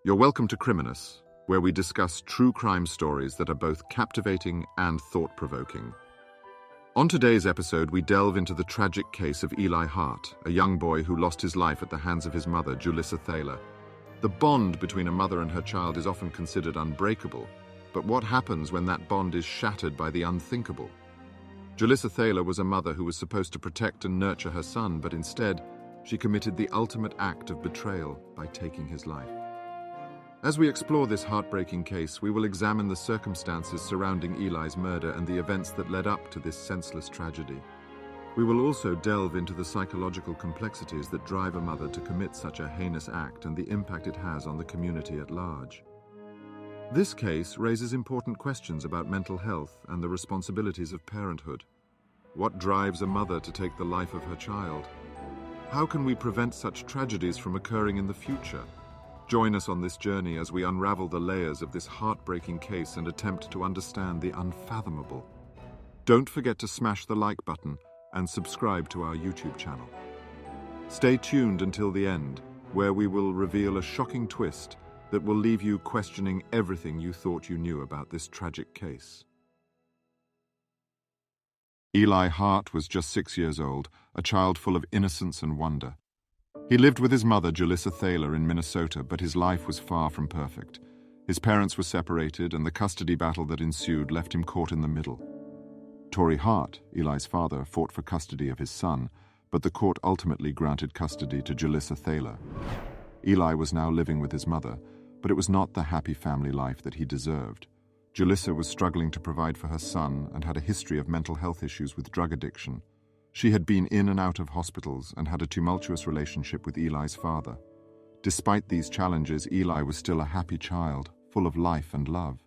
You're welcome to Criminous, where we discuss true crime stories that are both captivating and thought-provoking. On today's episode, we delve into the tragic case of Eli Hart, a young boy who lost his life at the hands of his mother, Julissa Thaler. The bond between a mother and her child is often considered unbreakable, but what happens when that bond is shattered by the unthinkable? Julissa Thaler was a mother who was supposed to protect and nurture her son, but instead, she committed the ultimate act of betrayal by taking his life. As we explore this heartbreaking case, we will examine the circumstances surrounding Eli's murder and the events that led up to this senseless tragedy. We will also delve into the psychological complexities that drive a mother to commit such a heinous act and the impact it has on the community at large. This case raises important questions about mental health and the responsibilities of parenthood. What drives a mother to take the life of her child? How can we prevent such tragedies from occurring in the future? Join us on this journey as we unravel the layers of this heartbreaking case and attempt to understand the unfathomable. Don't forget to smash the like button and subscribe to our YouTube channel. Stay tuned until the end, where we will reveal a shocking twist that will leave you questioning everything you thought you knew about this tragic case. Eli Hart was just 6 years old, a child full of innocence and wonder. He lived with his mother, Julissa Thaler, in Minnesota, but his life was far from perfect. His parents were separated, and the custody battle that ensued left him caught in the middle. Tory Hart, Eli's father, fought for custody of his son, but the court ultimately granted custody to Julissa Thaler. Eli was now living with his mother, but it was not the happy family life that he deserved. Julissa was struggling to provide for her son and had a history of mental health issues with drug addiction. She had been in and out of hospitals and had a tumultuous relationship with Eli's father. Despite these challenges, Eli was still a happy child, full of life and love.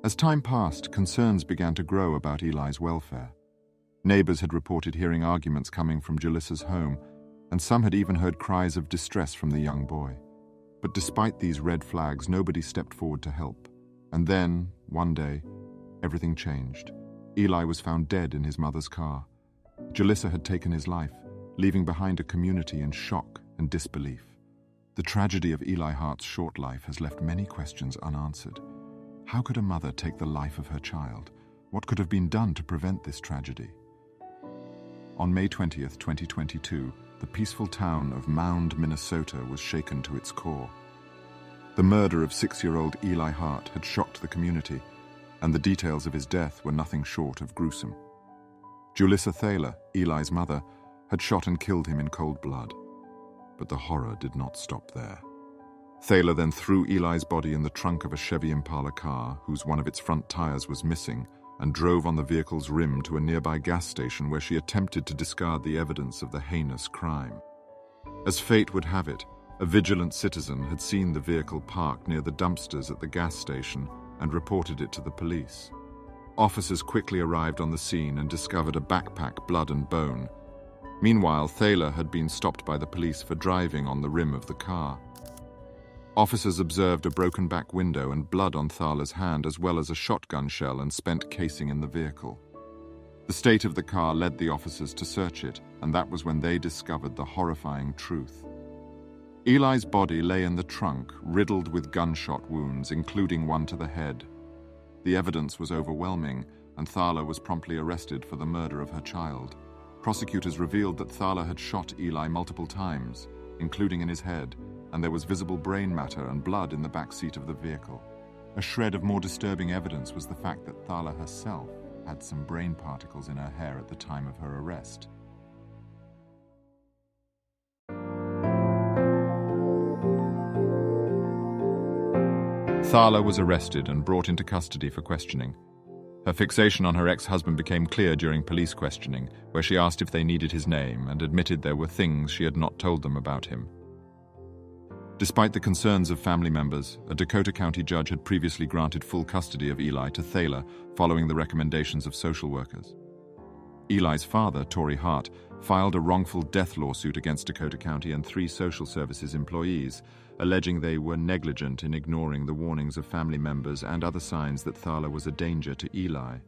As time passed, concerns began to grow about Eli's welfare. Neighbors had reported hearing arguments coming from Julissa's home, and some had even heard cries of distress from the young boy. But despite these red flags, nobody stepped forward to help. And then, one day, everything changed. Eli was found dead in his mother's car. Julissa had taken his life, leaving behind a community in shock and disbelief. The tragedy of Eli Hart's short life has left many questions unanswered. How could a mother take the life of her child? What could have been done to prevent this tragedy? On May 20th, 2022, the peaceful town of Mound, Minnesota was shaken to its core. The murder of 6-year-old Eli Hart had shocked the community, and the details of his death were nothing short of gruesome. Julissa Thaler, Eli's mother, had shot and killed him in cold blood. But the horror did not stop there. Thaler then threw Eli's body in the trunk of a Chevy Impala car, whose one of its front tires was missing, and drove on the vehicle's rim to a nearby gas station where she attempted to discard the evidence of the heinous crime. As fate would have it, a vigilant citizen had seen the vehicle parked near the dumpsters at the gas station and reported it to the police. Officers quickly arrived on the scene and discovered a backpack, blood and bone. Meanwhile, Thaler had been stopped by the police for driving on the rim of the car. Officers observed a broken back window and blood on Thaler's hand, as well as a shotgun shell and spent casing in the vehicle. The state of the car led the officers to search it, and that was when they discovered the horrifying truth. Eli's body lay in the trunk, riddled with gunshot wounds, including one to the head. The evidence was overwhelming, and Thaler was promptly arrested for the murder of her child. Prosecutors revealed that Thaler had shot Eli multiple times, including in his head, and there was visible brain matter and blood in the back seat of the vehicle. A shred of more disturbing evidence was the fact that Thaler herself had some brain particles in her hair at the time of her arrest. Thaler was arrested and brought into custody for questioning. Her fixation on her ex-husband became clear during police questioning, where she asked if they needed his name and admitted there were things she had not told them about him. Despite the concerns of family members, a Dakota County judge had previously granted full custody of Eli to Thaler following the recommendations of social workers. Eli's father, Tory Hart, filed a wrongful death lawsuit against Dakota County and 3 social services employees, alleging they were negligent in ignoring the warnings of family members and other signs that Thaler was a danger to Eli.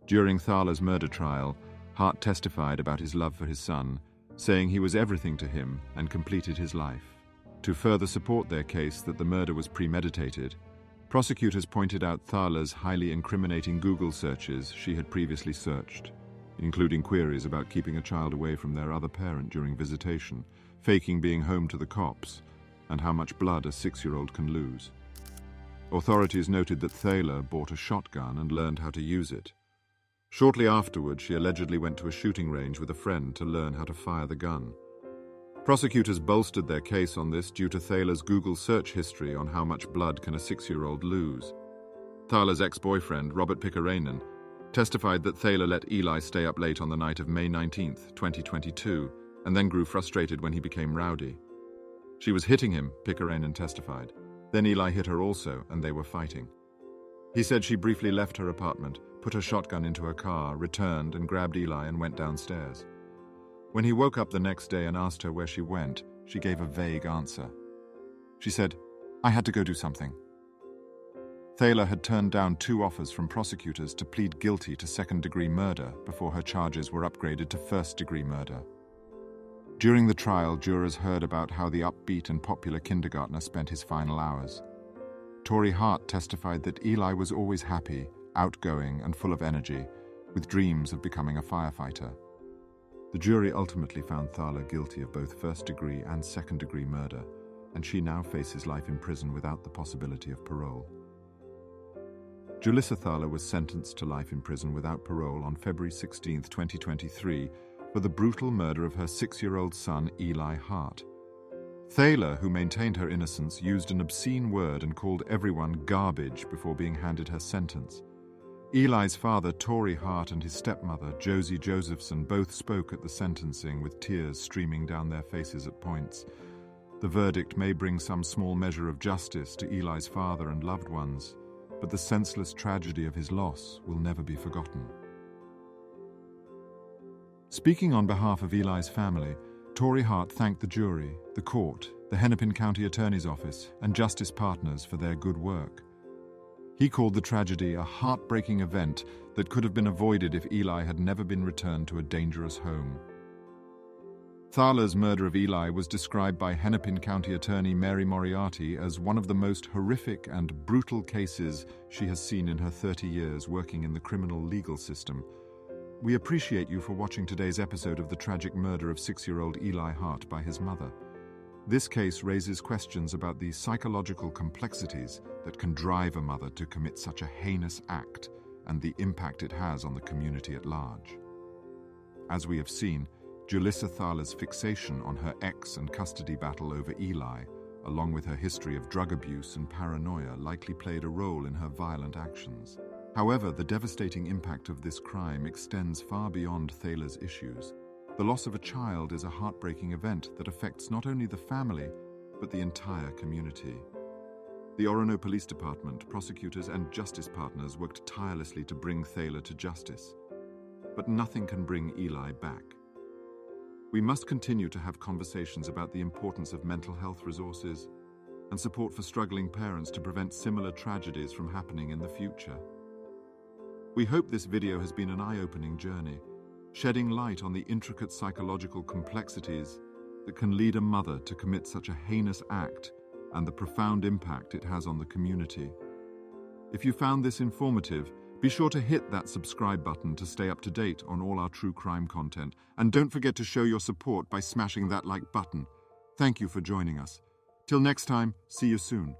During Thaler's murder trial, Hart testified about his love for his son, saying he was everything to him and completed his life. To further support their case that the murder was premeditated, prosecutors pointed out Thaler's highly incriminating Google searches she had previously searched, including queries about keeping a child away from their other parent during visitation, faking being home to the cops, and how much blood a 6-year-old can lose. Authorities noted that Thaler bought a shotgun and learned how to use it. Shortly afterward, she allegedly went to a shooting range with a friend to learn how to fire the gun. Prosecutors bolstered their case on this due to Thaler's Google search history on how much blood can a 6-year-old lose. Thaler's ex-boyfriend, Robert Pickerainen, testified that Thaler let Eli stay up late on the night of May 19, 2022, and then grew frustrated when he became rowdy. She was hitting him, Pickerainen testified. Then Eli hit her also, and they were fighting. He said she briefly left her apartment, put her shotgun into her car, returned and grabbed Eli and went downstairs. When he woke up the next day and asked her where she went, she gave a vague answer. She said, "I had to go do something." Thaler had turned down 2 offers from prosecutors to plead guilty to second-degree murder before her charges were upgraded to first-degree murder. During the trial, jurors heard about how the upbeat and popular kindergartner spent his final hours. Eli Hart testified that Eli was always happy, outgoing, and full of energy, with dreams of becoming a firefighter. The jury ultimately found Thaler guilty of both first-degree and second-degree murder, and she now faces life in prison without the possibility of parole. Julissa Thaler was sentenced to life in prison without parole on February 16, 2023, for the brutal murder of her 6-year-old son, Eli Hart. Thaler, who maintained her innocence, used an obscene word and called everyone garbage before being handed her sentence. Eli's father, Eli Hart, and his stepmother, Josie Josephson, both spoke at the sentencing with tears streaming down their faces at points. The verdict may bring some small measure of justice to Eli's father and loved ones, but the senseless tragedy of his loss will never be forgotten. Speaking on behalf of Eli's family, Eli Hart thanked the jury, the court, the Hennepin County Attorney's Office, and justice partners for their good work. He called the tragedy a heartbreaking event that could have been avoided if Eli had never been returned to a dangerous home. Thaler's murder of Eli was described by Hennepin County Attorney Mary Moriarty as one of the most horrific and brutal cases she has seen in her 30 years working in the criminal legal system. We appreciate you for watching today's episode of the tragic murder of 6-year-old Eli Hart by his mother. This case raises questions about the psychological complexities that can drive a mother to commit such a heinous act and the impact it has on the community at large. As we have seen, Julissa Thaler's fixation on her ex and custody battle over Eli, along with her history of drug abuse and paranoia, likely played a role in her violent actions. However, the devastating impact of this crime extends far beyond Thaler's issues. The loss of a child is a heartbreaking event that affects not only the family, but the entire community. The Orono Police Department, prosecutors, and justice partners worked tirelessly to bring Thaler to justice. But nothing can bring Eli back. We must continue to have conversations about the importance of mental health resources and support for struggling parents to prevent similar tragedies from happening in the future. We hope this video has been an eye-opening journey, shedding light on the intricate psychological complexities that can lead a mother to commit such a heinous act and the profound impact it has on the community. If you found this informative, be sure to hit that subscribe button to stay up to date on all our true crime content, and don't forget to show your support by smashing that like button. Thank you for joining us. Till next time, see you soon.